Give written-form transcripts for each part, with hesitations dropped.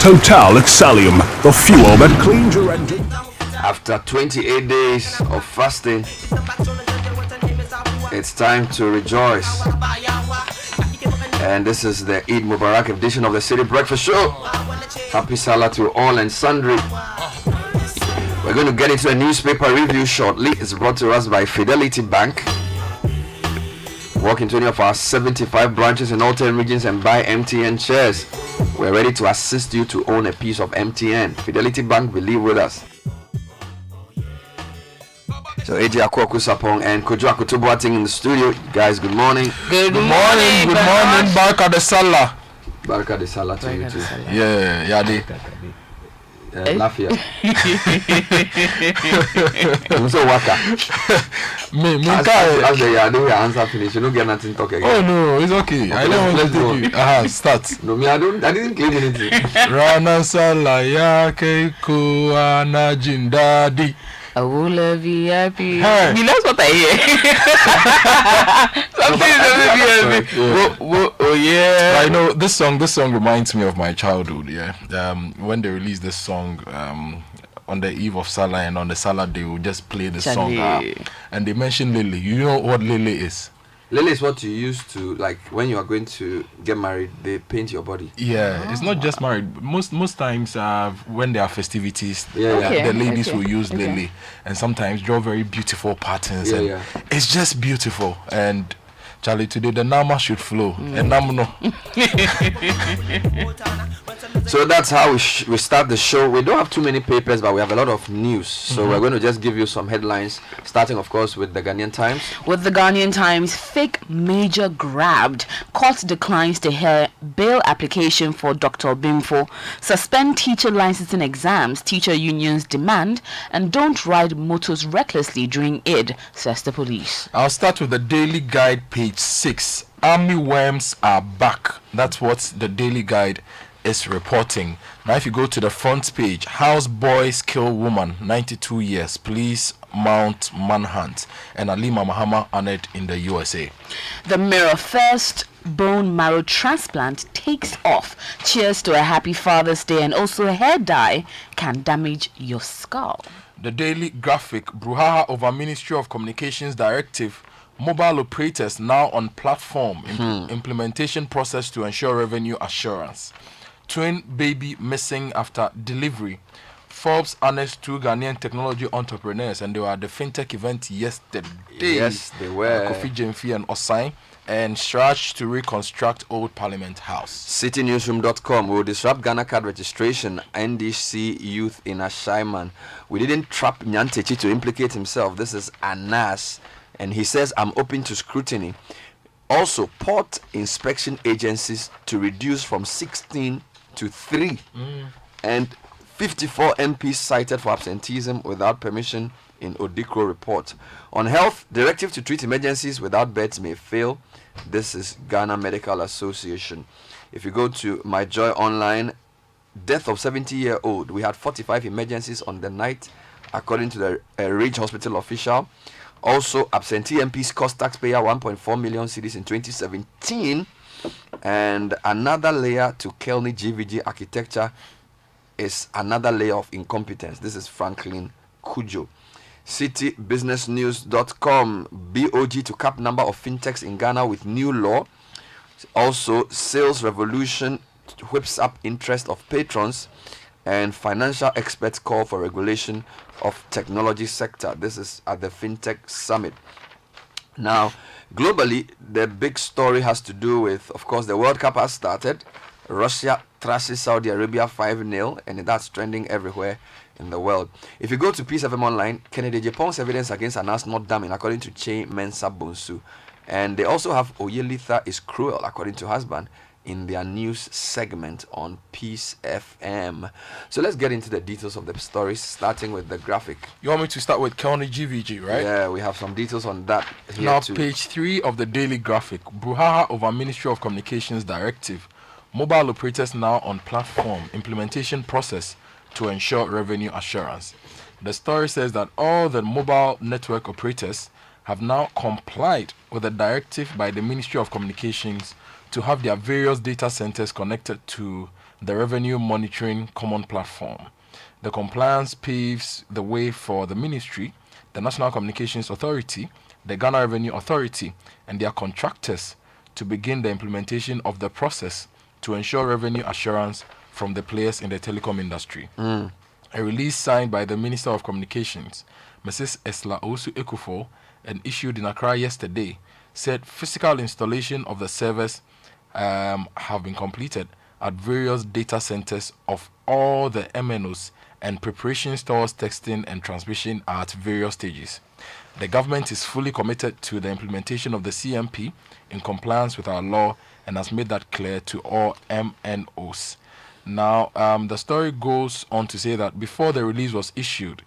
Total Excellium, the fuel that cleans your engine. After 28 days of fasting, it's time to rejoice. And this is the Eid Mubarak edition of the Citi Breakfast Show. Happy Salah to all and sundry. We're going to get into a newspaper review shortly. It's brought to us by Fidelity Bank. Walk into any of our 75 branches in all 10 regions and buy MTN shares. We're ready to assist you to own a piece of MTN. Fidelity Bank, believe with us. So AJ Akwaku Sapong and Kojo Akutubuating in the studio. Guys, good morning. Good morning. Barka de Salah. Barka de Salah to you too. Yeah, Yadi. Lafia. I'm so waka. Me, As the Yadi answer finish, you don't get nothing to talk again. Oh no, it's okay. I don't want to take you. Start. No, me, I didn't claim anything. Rana Salah yake kuana jindadi. I will love you happy. Hey. That's what I hear. Oh yeah. I know this song reminds me of my childhood, yeah. When they released this song on the eve of Salah and on the Salah they will just play the song and they mention Lily. You know what Lily is? Lily is what you use to, like, when you are going to get married, they paint your body. Yeah, it's not just married. Most times when there are festivities, Okay, the ladies will use lily and sometimes draw very beautiful patterns. It's just beautiful. And Charlie, today the nama should flow. And namuno. So that's how we start the show. We don't have too many papers, but we have a lot of news. So we're going to just give you some headlines, starting, of course, with the Ghanaian Times. With the Ghanaian Times, fake major grabbed. Court declines to hear bail application for Dr. Bimfo. Suspend teacher licensing exams. Teacher unions demand. And don't ride motors recklessly during Eid, says the police. I'll start with the Daily Guide, page 6. Army worms are back. That's what the Daily Guide is reporting. Now if you go to the front page, house boys kill woman, 92 years, police mount manhunt, and Alima Mahama honored in the USA. The Mirror, first bone marrow transplant takes off. Cheers to a happy Father's Day. And also hair dye can damage your skull. The Daily Graphic, brouhaha over Ministry of Communications directive, mobile operators now on platform, implementation process to ensure revenue assurance. Twin baby missing after delivery. Forbes honors 2 Ghanaian technology entrepreneurs, and they were at the fintech event yesterday. Yes, they were. Kofi Jemfi and Osai, and Shraj to reconstruct old Parliament House. CityNewsroom.com will disrupt Ghana card registration. NDC youth in Ashaiman. We didn't trap Nyantechi to implicate himself. This is Anas, and he says, I'm open to scrutiny. Also, port inspection agencies to reduce from 16 to 3. And 54 MPs cited for absenteeism without permission in Odikro report. On health, directive to treat emergencies without beds may fail. This is Ghana Medical Association. If you go to My Joy Online, death of 70-year-old. We had 45 emergencies on the night, according to the Ridge Hospital official. Also, absentee MPs cost taxpayer 1.4 million cedis in 2017. And another layer to Kelny GVG architecture is another layer of incompetence. This is Franklin Kujo. CityBusinessNews.com, BOG to cap number of fintechs in Ghana with new law. Also, sales revolution whips up interest of patrons. And financial experts call for regulation of technology sector. This is at the FinTech Summit. Now, globally, the big story has to do with, of course, the World Cup has started. Russia thrashes Saudi Arabia 5-0, and that's trending everywhere in the world. If you go to Peace FM Online, Kennedy Japan's evidence against Anas not damning, according to Che Mensa Bonsu. And they also have Oyelitha is cruel, according to husband, in their news segment on Peace FM. So let's get into the details of the stories, starting with the graphic. You want me to start with Kelny GVG, right? Yeah, we have some details on that here now, too. page 3 of the Daily Graphic, brouhaha over Ministry of Communications directive. Mobile operators now on platform, implementation process to ensure revenue assurance. The story says that all the mobile network operators have now complied with a directive by the Ministry of Communications to have their various data centers connected to the Revenue Monitoring Common Platform. The compliance paves the way for the Ministry, the National Communications Authority, the Ghana Revenue Authority, and their contractors to begin the implementation of the process to ensure revenue assurance from the players in the telecom industry. A release signed by the Minister of Communications, Mrs. Esla Osu Ekufo, and issued in Accra yesterday, said physical installation of the servers have been completed at various data centers of all the MNOs, and preparations towards texting and transmission are at various stages. The government is fully committed to the implementation of the CMP in compliance with our law and has made that clear to all MNOs. Now, the story goes on to say that before the release was issued,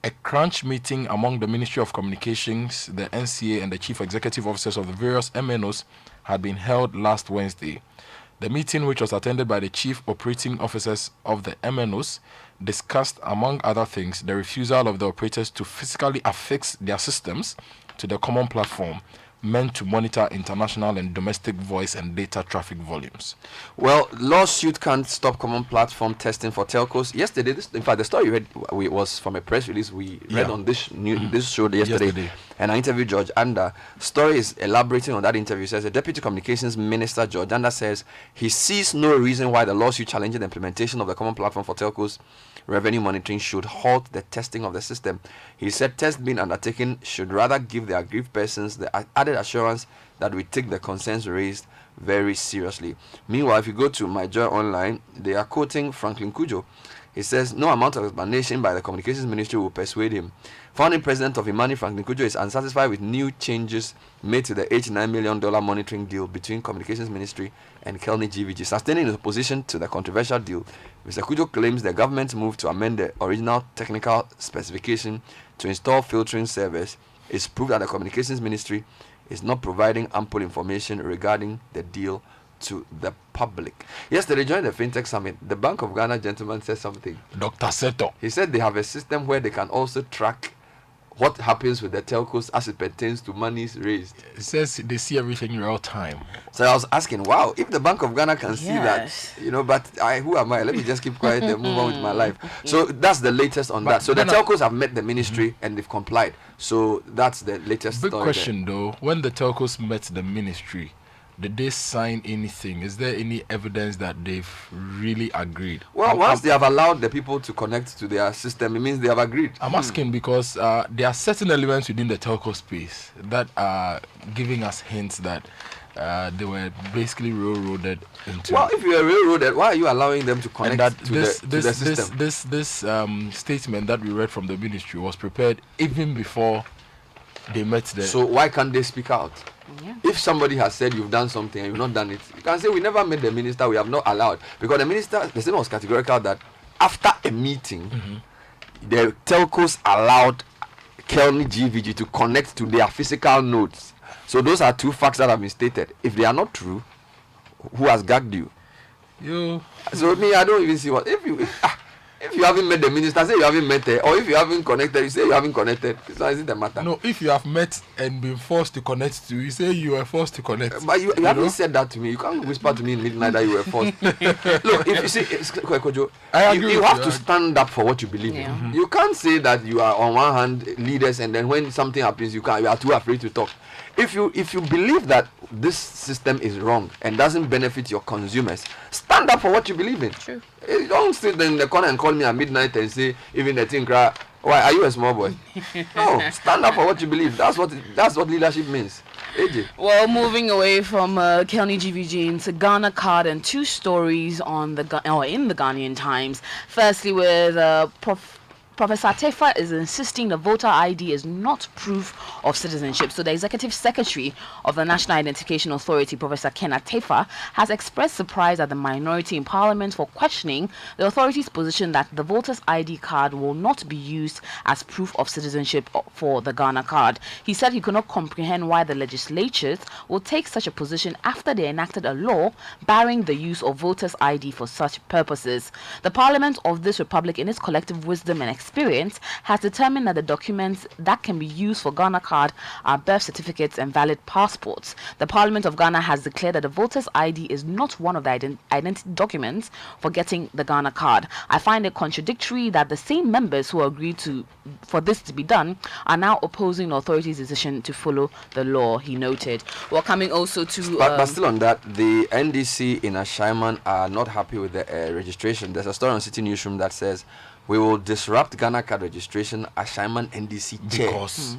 a crunch meeting among the Ministry of Communications, the NCA, and the chief executive officers of the various MNOs had been held last Wednesday. The meeting, which was attended by the chief operating officers of the MNOs, discussed, among other things, the refusal of the operators to physically affix their systems to the common platform meant to monitor international and domestic voice and data traffic volumes. Well, lawsuit can't stop common platform testing for telcos. Yesterday, in fact, the story you read was from a press release we read on this show yesterday. And I interviewed George Anda. Story is elaborating on that interview. Says the Deputy Communications Minister, George Anda, says he sees no reason why the lawsuit challenging the implementation of the common platform for telcos revenue monitoring should halt the testing of the system. He said tests being undertaken should rather give the aggrieved persons the added assurance that we take the concerns raised very seriously. Meanwhile, if you go to My Joy Online, they are quoting Franklin Kujo. He says no amount of explanation by the Communications Ministry will persuade him. Founding president of Imani, Franklin Kujo, is unsatisfied with new changes made to the $89 million monitoring deal between Communications Ministry and Kelny GVG. Sustaining his opposition to the controversial deal, Mr. Kujo claims the government's move to amend the original technical specification to install filtering servers is proof that the Communications Ministry is not providing ample information regarding the deal to the public. Yesterday, during the FinTech Summit, the Bank of Ghana gentleman said something. Dr. Seto. He said they have a system where they can also track what happens with the telcos as it pertains to monies raised. It says they see everything in real time. So I was asking, wow, if the Bank of Ghana can see that, but who am I? Let me just keep quiet and move on with my life. So that's the latest on that. So the telcos have met the ministry and they've complied. So that's the latest Big story question though, when the telcos met the ministry, did they sign anything? Is there any evidence that they've really agreed? Well, once they have allowed the people to connect to their system, it means they have agreed. I'm asking because there are certain elements within the telco space that are giving us hints that they were basically railroaded into. Well, if you are railroaded, why are you allowing them to connect and that to the system? This statement that we read from the ministry was prepared even before they met the. So why can't they speak out? Yeah. If somebody has said you've done something and you've not done it, you can say we never met the minister, we have not allowed. Because the minister, the statement was categorical that after a meeting, the telcos allowed Kelny GVG to connect to their physical nodes. So those are two facts that have been stated. If they are not true, who has gagged you? You. So me, I don't even see what if you haven't met the minister, say you haven't met her, or if you haven't connected, you say you haven't connected. So is it the matter? No, if you have met and been forced to connect to, you say you were forced to connect. But you haven't said that to me. You can't whisper to me in midnight that you were forced. Look, if you see, Kojo, you have to stand up for what you believe in. You can't say that you are on one hand leaders and then when something happens, you are too afraid to talk. If you believe that this system is wrong and doesn't benefit your consumers, stand up for what you believe in. True. Don't sit in the corner and call me at midnight and say even the thing cry. Why are you a small boy? No, stand up for what you believe. That's what leadership means. AJ. Well, moving away from Kelny GVG into Ghana Card and two stories on in the Ghanaian Times. Firstly, with Professor Tefa is insisting the voter ID is not proof of citizenship. So the Executive Secretary of the National Identification Authority, Professor Ken Tefa, has expressed surprise at the minority in Parliament for questioning the authority's position that the voter's ID card will not be used as proof of citizenship for the Ghana Card. He said he could not comprehend why the legislatures will take such a position after they enacted a law barring the use of voter's ID for such purposes. The Parliament of this Republic, in its collective wisdom and experience, has determined that the documents that can be used for Ghana card are birth certificates and valid passports. The Parliament of Ghana has declared that the voter's ID is not one of the identity documents for getting the Ghana card. I find it contradictory that the same members who agreed for this to be done are now opposing the authorities' decision to follow the law, he noted. We're coming also to... But still on that, the NDC in Ashaiman are not happy with the registration. There's a story on Citi Newsroom that says, we will disrupt Ghana card registration, Ashaiman NDC chair. Because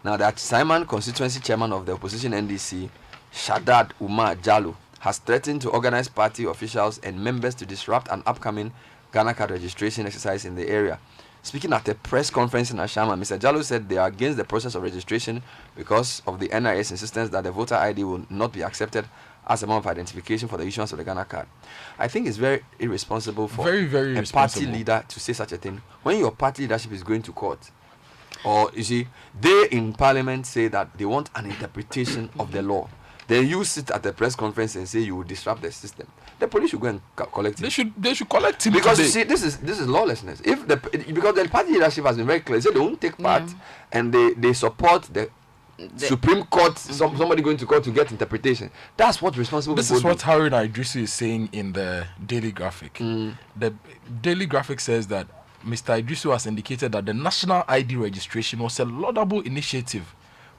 Now, the Ashaiman constituency chairman of the opposition NDC, Shaddad Umar Jallo, has threatened to organize party officials and members to disrupt an upcoming Ghana card registration exercise in the area. Speaking at a press conference in Ashaiman, Mr. Jallo said they are against the process of registration because of the NIS insistence that the voter ID will not be accepted as a mode of identification for the issuance of the Ghana card. I think it's very irresponsible for very a party leader to say such a thing when your party leadership is going to court. Or, you see, they in parliament say that they want an interpretation of the law. Then you sit at the press conference and say you will disrupt the system. The police should go and collect him. they should collect him Because today. you see, this is lawlessness. Because the party leadership has been very clear. They say they won't take part and they support the Supreme Court, somebody going to court to get interpretation. That's what responsible This people is what do. Haruna Idrisu is saying in the Daily Graphic. The Daily Graphic says that Mr. Idrisu has indicated that the national ID registration was a laudable initiative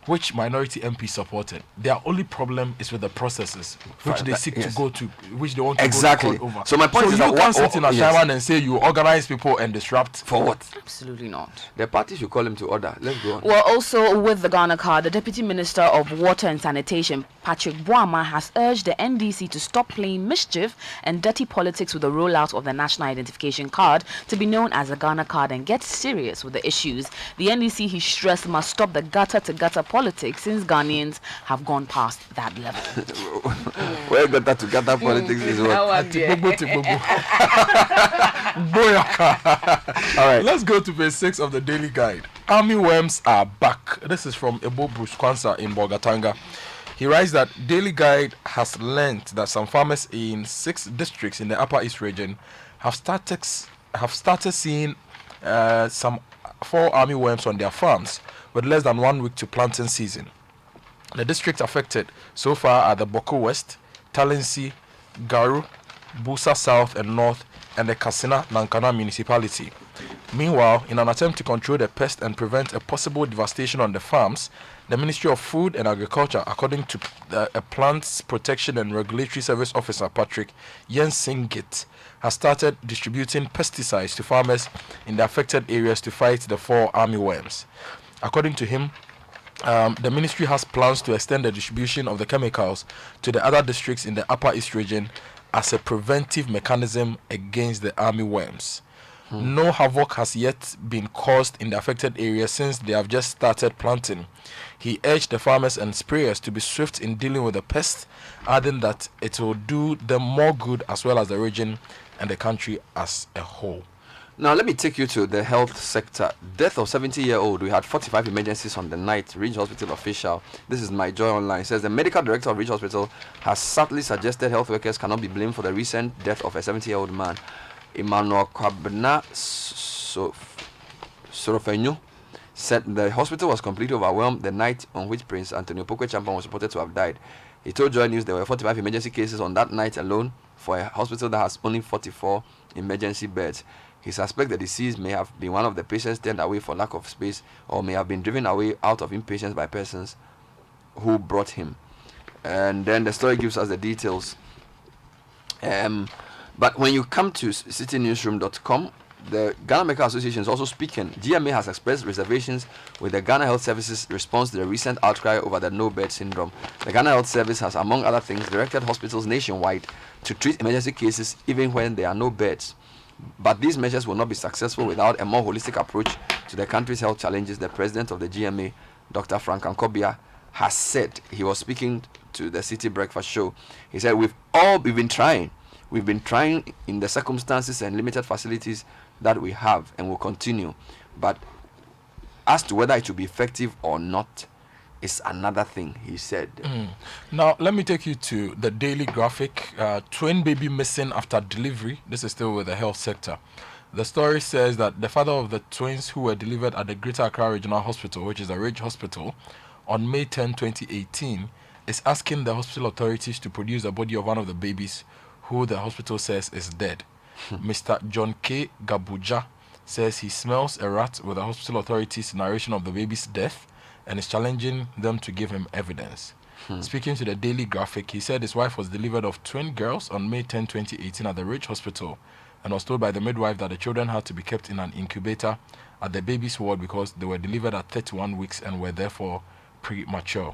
which minority MPs supported. Their only problem is with the processes which they seek to go to, which they want to go to court over. So my point is you that can't sit in a Ashaiman and say you organize people and disrupt. For what? Absolutely not. The party should call him to order. Let's go on. Well, also with the Ghana card, the Deputy Minister of Water and Sanitation, Patrick Boama, has urged the NDC to stop playing mischief and dirty politics with the rollout of the National Identification Card to be known as the Ghana card and get serious with the issues. The NDC, he stressed, must stop the gutter-to-gutter politics since Ghanaians have gone past that level. Where gutter-to-gutter politics is what? All right, let's go to page 6 of the Daily Guide. Army worms are back. This is from Ebo Bruce Kwanzaa in Bogatanga. He writes that Daily Guide has learned that some farmers in 6 districts in the Upper East region have started seeing some 4 army worms on their farms with less than 1 week to planting season. The districts affected so far are the Boko West, Talensi, Garu, Busa South and North, and the Kassina Nankana municipality. Meanwhile, in an attempt to control the pest and prevent a possible devastation on the farms, the Ministry of Food and Agriculture, according to a Plants Protection and Regulatory Service Officer, Patrick Yensingit, has started distributing pesticides to farmers in the affected areas to fight the 4 army worms. According to him, the ministry has plans to extend the distribution of the chemicals to the other districts in the Upper East region as a preventive mechanism against the army worms. No havoc has yet been caused in the affected areas since they have just started planting. He urged the farmers and sprayers to be swift in dealing with the pests, adding that it will do them more good as well as the region and the country as a whole. Now, let me take you to the health sector. Death of 70-year-old. We had 45 emergencies on the night. Ridge Hospital official. This is My Joy Online. Says the medical director of Ridge Hospital has subtly suggested health workers cannot be blamed for the recent death of a 70-year-old man. Emmanuel Kwabena Sorofenyo said the hospital was completely overwhelmed the night on which Prince Antonio Pokwe Champan was reported to have died. He told Joy News there were 45 emergency cases on that night alone for a hospital that has only 44 emergency beds. He suspects the deceased may have been one of the patients turned away for lack of space or may have been driven away out of impatience by persons who brought him. And then the story gives us the details. But when you come to citinewsroom.com, the Ghana Medical Association is also speaking. GMA has expressed reservations with the Ghana Health Service's response to the recent outcry over the no-bed syndrome. The Ghana Health Service has, among other things, directed hospitals nationwide to treat emergency cases even when there are no beds. But these measures will not be successful without a more holistic approach to the country's health challenges, the president of the GMA, Dr. Frank Ankobia, has said. He was speaking to the Citi Breakfast Show. He said, we've been trying. We've been trying in the circumstances and limited facilities that we have and will continue. But as to whether it will be effective or not is another thing, he said. Now, let me take you to the Daily Graphic. Twin baby missing after delivery. This is still with the health sector. The story says that the father of the twins who were delivered at the Greater Accra Regional Hospital, which is a Ridge Hospital, on May 10, 2018, is asking the hospital authorities to produce the body of one of the babies who the hospital says is dead. Mr. John K. Gabuja says he smells a rat with the hospital authorities' narration of the baby's death and is challenging them to give him evidence. Speaking to the Daily Graphic, he said his wife was delivered of twin girls on May 10, 2018 at the Ridge Hospital and was told by the midwife that the children had to be kept in an incubator at the baby's ward because they were delivered at 31 weeks and were therefore premature.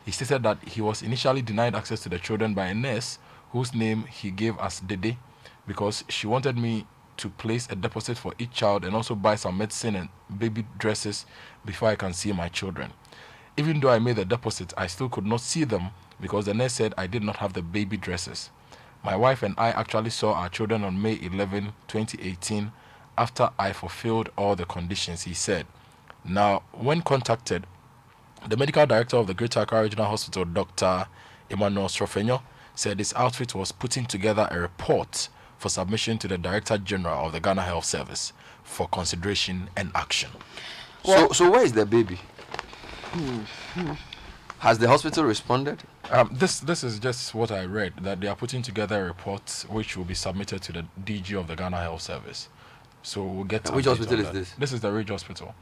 He stated that he was initially denied access to the children by a nurse whose name he gave as Dede because she wanted me to place a deposit for each child and also buy some medicine and baby dresses before I can see my children. Even though I made the deposit, I still could not see them because the nurse said I did not have the baby dresses. My wife and I actually saw our children on May 11, 2018 after I fulfilled all the conditions, he said. Now, when contacted, the medical director of the Greater Accra Regional Hospital, Dr. Emmanuel Srofenyo, said his outfit was putting together a report for submission to the Director General of the Ghana Health Service for consideration and action. So where is the baby? Has the hospital responded? This is just what I read, that they are putting together a report which will be submitted to the DG of the Ghana Health Service. So we'll get to Which update hospital on is that. this? This is the Ridge Hospital,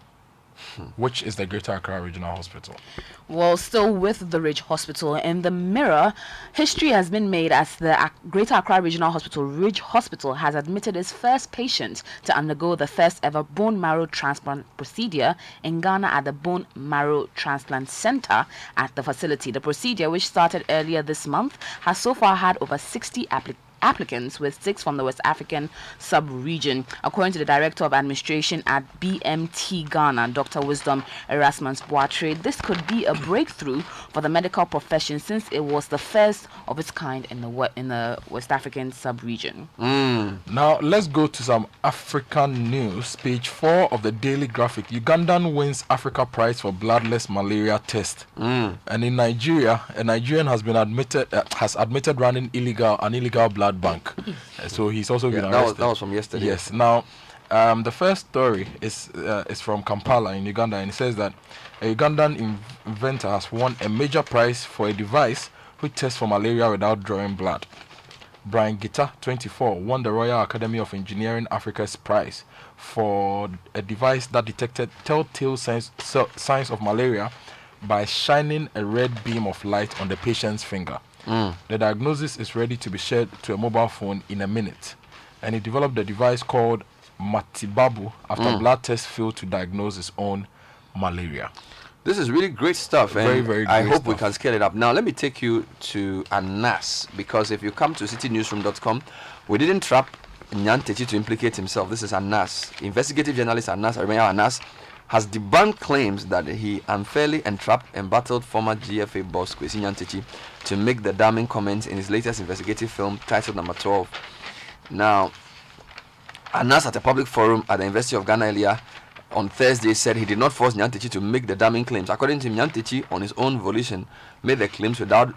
which is the Greater Accra Regional Hospital. Well, still with the Ridge Hospital, in the Mirror, history has been made as the Greater Accra Regional Hospital, Ridge Hospital, has admitted its first patient to undergo the first ever bone marrow transplant procedure in Ghana at the Bone Marrow Transplant Center at the facility. The procedure, which started earlier this month, has so far had over 60 applicants, with 6 from the West African sub-region. According to the Director of Administration at BMT Ghana, Dr. Wisdom Erasmus Boatre, this could be a breakthrough for the medical profession since it was the first of its kind in the West African sub-region. Now, let's go to some African news. Page 4 of the Daily Graphic. Ugandan wins Africa Prize for bloodless malaria test. And in Nigeria, a Nigerian has admitted running an illegal blood bank. So he's also been arrested. That was from yesterday. Yes. Now, the first story is from Kampala in Uganda, and it says that a Ugandan inventor has won a major prize for a device which tests for malaria without drawing blood. Brian Gita, 24, won the Royal Academy of Engineering Africa's prize for a device that detected telltale signs of malaria by shining a red beam of light on the patient's finger. The diagnosis is ready to be shared to a mobile phone in a minute. And he developed the device called Matibabu after blood tests failed to diagnose his own malaria. This is really great stuff, and Very, very I great hope we stuff. can scale it up. Now, let me take you to Anas, because if you come to citinewsroom.com, we didn't trap Nyantechi to implicate himself. This is Anas. Investigative journalist Anas, Anas, has debunked claims that he unfairly entrapped and battled former GFA boss Kwesi Nyantechi to make the damning comments in his latest investigative film titled Number 12. Now, Anas, at a public forum at the University of Ghana earlier on Thursday, said he did not force Nyantechi to make the damning claims. According to him, Nyantechi, on his own volition, made the claims without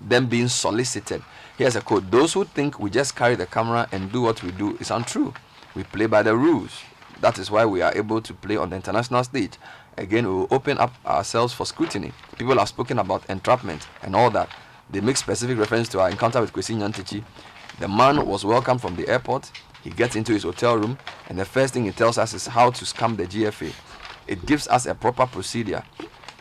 them being solicited. Here's a quote: "Those who think we just carry the camera and do what we do is untrue. We play by the rules. That is why we are able to play on the international stage. Again, we will open up ourselves for scrutiny. People have spoken about entrapment and all that. They make specific reference to our encounter with Kwesi Nyantechi. The man was welcomed from the airport. He gets into his hotel room, and the first thing he tells us is how to scam the GFA. It gives us a proper procedure,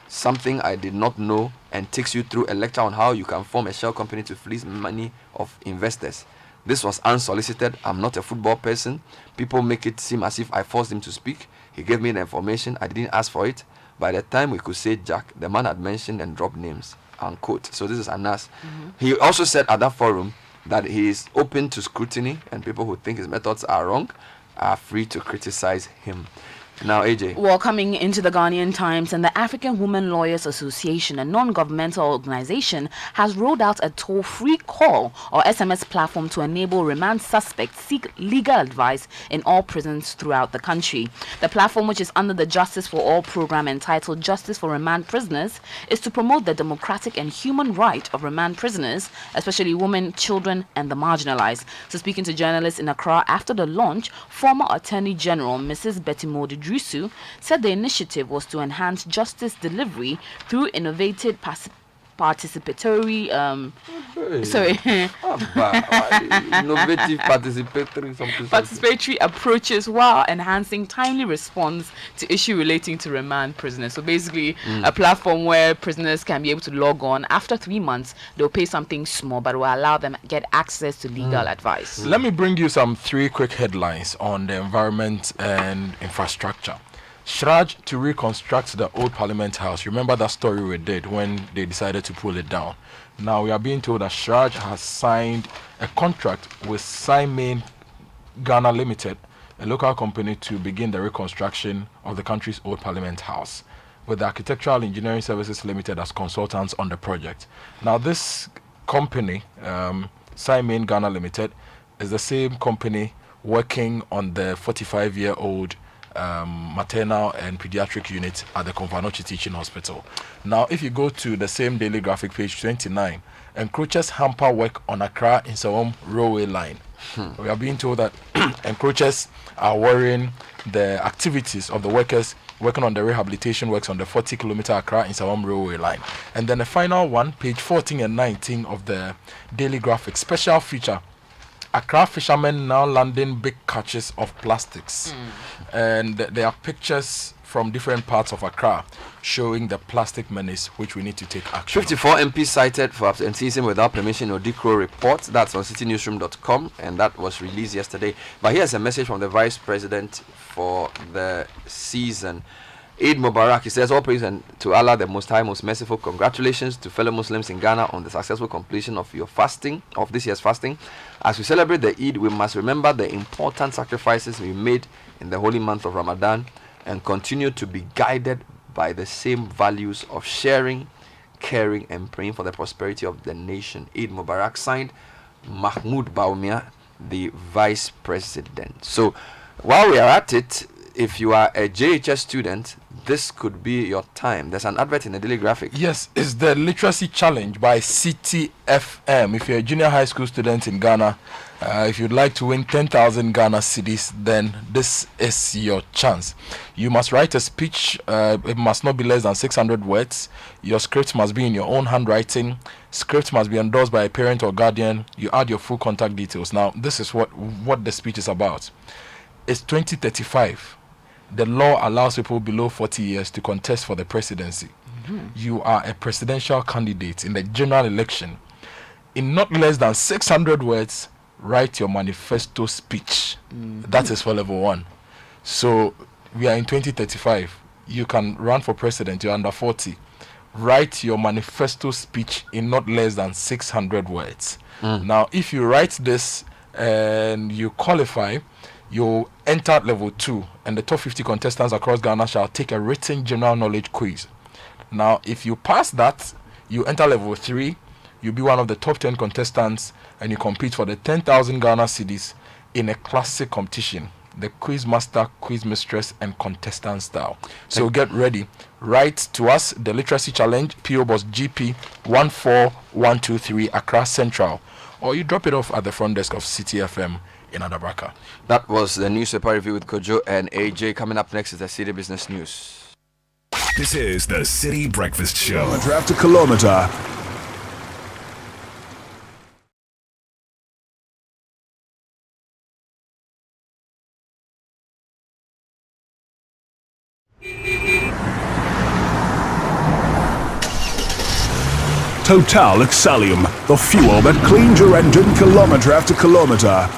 something I did not know, and takes you through a lecture on how you can form a shell company to fleece money of investors. This was unsolicited. I'm not a football person. People make it seem as if I forced him to speak. He gave me the information. I didn't ask for it. By the time we could say Jack, the man had mentioned and dropped names." Unquote. So this is Anas. He also said at that forum that he is open to scrutiny, and people who think his methods are wrong are free to criticize him. Now, AJ. Well, coming into the Ghanaian Times, and the African Women Lawyers Association, a non-governmental organization, has rolled out a toll-free call or SMS platform to enable remand suspects seek legal advice in all prisons throughout the country. The platform, which is under the Justice for All program entitled Justice for Remand Prisoners, is to promote the democratic and human right of remand prisoners, especially women, children, and the marginalized. So, speaking to journalists in Accra after the launch, former Attorney General Mrs. Betty Modi Drusu said the initiative was to enhance justice delivery through innovative participatory Innovative participatory approaches while enhancing timely response to issue relating to remand prisoners. So basically a platform where prisoners can be able to log on. After 3 months they'll pay something small, but will allow them get access to legal advice. Let me bring you some 3 quick headlines on the environment and infrastructure. Shraj to reconstruct the old Parliament House. Remember that story we did when they decided to pull it down. Now we are being told that Shraj has signed a contract with Simon Ghana Limited, a local company, to begin the reconstruction of the country's old Parliament House, with the Architectural Engineering Services Limited as consultants on the project. Now this company, Simon Ghana Limited, is the same company working on the 45-year-old maternal and pediatric unit at the Konfanochi Teaching Hospital. Now, if you go to the same Daily Graphic, page 29, encroachers hamper work on Accra Insawam railway line. We are being told that encroachers are worrying the activities of the workers working on the rehabilitation works on the 40-kilometer Accra Insawam railway line. And then the final one, page 14 and 19 of the Daily Graphic, special feature: Accra fishermen now landing big catches of plastics. And there are pictures from different parts of Accra showing the plastic menace which we need to take action. 54 MPs cited for absenteeism without permission, Odikro report. That's on citynewsroom.com, and that was released yesterday. But here's a message from the Vice President for the season. Eid Mubarak. He says, all praise and to Allah, the Most High, Most Merciful. Congratulations to fellow Muslims in Ghana on the successful completion of your fasting, of this year's fasting. As we celebrate the Eid, we must remember the important sacrifices we made in the holy month of Ramadan and continue to be guided by the same values of sharing, caring, and praying for the prosperity of the nation. Eid Mubarak. Signed, Mahmoud Baumia, the Vice President. So, while we are at it, if you are a JHS student, this could be your time. There's an advert in the Daily Graphic. Yes, it's the Literacy Challenge by Citi FM. If you're a junior high school student in Ghana, if you'd like to win 10,000 Ghana cedis, then this is your chance. You must write a speech. It must not be less than 600 words. Your script must be in your own handwriting. Script must be endorsed by a parent or guardian. You add your full contact details. Now, this is what the speech is about. It's 2035. The law allows people below 40 years to contest for the presidency. You are a presidential candidate in the general election. In not less than 600 words, write your manifesto speech. That is for level 1. So we are in 2035. You can run for president. You're under 40. Write your manifesto speech in not less than 600 words. Now, if you write this and you qualify, you enter level 2, and the top 50 contestants across Ghana shall take a written general knowledge quiz. Now, if you pass that, you enter level 3. You'll be one of the top 10 contestants, and you compete for the 10,000 Ghana cedis in a classic competition, the quiz master, quiz mistress, and contestant style. So get ready. Write to us, the Literacy Challenge, PO Box GP 14123 Accra Central, or you drop it off at the front desk of Citi FM in Adabraka. That was the newspaper review with Kojo and AJ. Coming up next is the City Business News. This is the City Breakfast Show. Kilometre after kilometre. Total Excellium, the fuel that cleans your engine kilometre after kilometre.